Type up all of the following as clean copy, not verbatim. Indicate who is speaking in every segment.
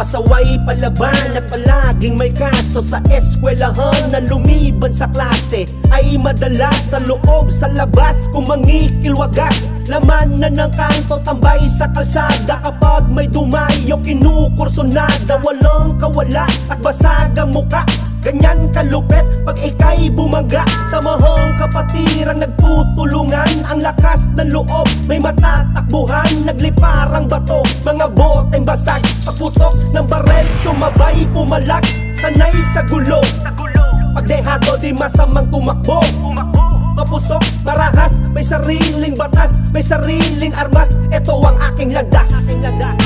Speaker 1: Pasaway palaban at palaging may kaso sa eskwelahan na lumiban sa klase ay madalas sa loob sa labas kumangikilwagas. Laman na ng kanto tambay sa kalsada kapag may dumayo kinukursonada. Walang kawala at basag ang muka, ganyan kalupet pag ika'y bumaga. Samahang kapatirang nagtutulungan, ang lakas ng loob may matatakbuhan. Nagliparang bato, mga boteng basag, pagputok ng barel sumabay pumalag. Sanay sa gulo, pagdehado di masamang tumakbo. Mapusok, marahas, may sariling batas, may sariling armas. Ito ang aking landas.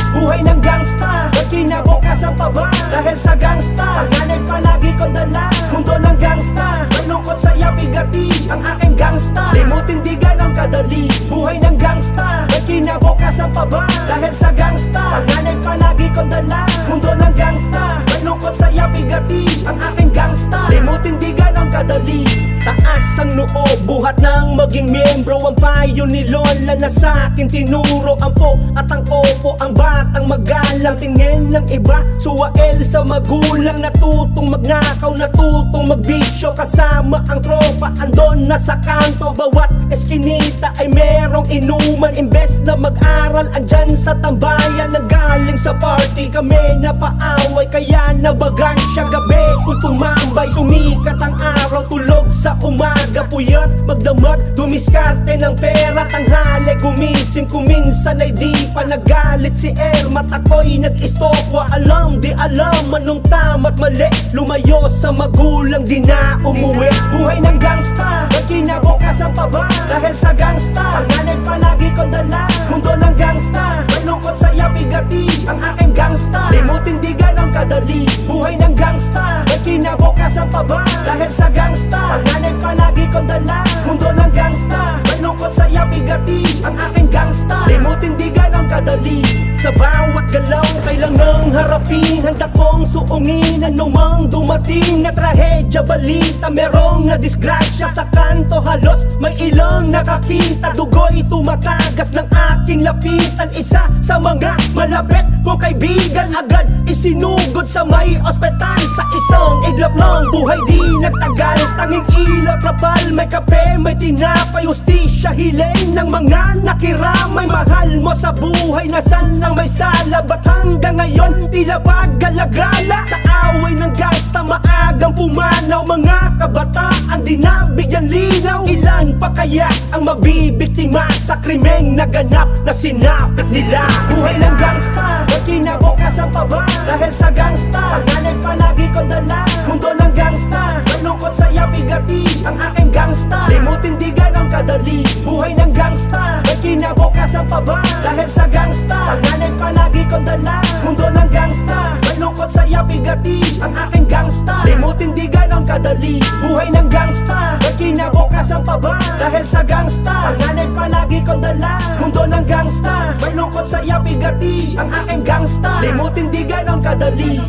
Speaker 1: Buhay ng gangsta, may kinabukasan pa ba? Dahil sa gangsta, panganay palagi kong dala. Mundo ng gangsta, malungkot saya bigati. Ang aking gangsta, limutin di ganong kadali. Buhay ng gangsta, may kinabukasan pa ba? Dahil sa gangsta, panganay palagi kong dala. Mundo ng gangsta, malungkot saya bigati. Ang aking gangsta, limutin di ganong kadali. Taas ang noo, buhat ng maging miyembro. Ang payo ni Lola na sa'kin tinuro. Ang po at ang opo, ang batang magalang. Tingin ng iba, suwael sa magulang. Natutong magnakaw, natutong magbisyo. Kasama ang tropa, andon na sa kanto. Bawat eskinita ay merong inuman. Imbes na mag-aral, andyan sa tambayan. Nagaling sa party, kami napaaway. Kaya nabagan siya gabi kung tumambay. Sumikat ang araw, tulog sa umaga. Puyat, magdamag, dumiskarte ng pera. Tanghali, gumising, kuminsan ay di pa nagalit si Ermat. Ako'y nag-istokwa, alam di alam anong tama't mali. Lumayo sa magulang, di na umuwi. Buhay ng gangsta, may kinabukasan pa ba? Dahil sa gangsta, panganay palagi kong dala. Mundo ng gangsta, malungkot saya bigati. Ang aking gangsta, limutin di ganong kadali. Buhay ng gangsta, may kinabukasan pa ba? Dahil sa gangsta, panganay palagi kong dala. Mundo ng gangsta, malungkot saya bigati. Ang aking gangsta, limutin di ganong kadali. Sa bawat galaw, kailangang harapin. Handa kong suungin anumang dumating na trahedya, balita. Merong na disgrasya sa kanto, halos may ilang nakakita. Dugo'y tumatagas ng aking lapitan. Isa sa mga malapit kong kaibigan agad isinugod sa may ospital. Sa isang iglap ng buhay di nagtagal. Tanging ilaw, trapal, may kape, may tinapay. Hustisya, hiling ng mga nakiramay. Mahal mo sa buhay, nasan lang may sala. Ba't hanggang ngayon tila ba galagala? Sa away ng gangsta maagang pumanaw. Mga kabataan di nabigyan linaw. Ilan pa kaya ang mabibiktima sa krimeng naganap na sinapit nila? Buhay ng gangsta, may kinabukasan pa ba? Dahil sa gangsta, panganay palagi kong dala. Mundo ng gangsta, malungkot saya bigati. Ang aking gangsta, limutin di ganong kadali. Buhay ng gangsta, may kinabukasan pa ba? Dahil sa gangsta, panganay palagi kong dala. Mundo ng gangsta, malungkot saya bigati. Ang aking gangsta, limutin di ganong kadali. Buhay ng gangsta, may kinabukasan pa ba? Dahil sa gangsta, panganay palagi kong dala. Mundo ng gangsta, malungkot saya bigati. Ang aking gangsta, limutin di ganong kadali.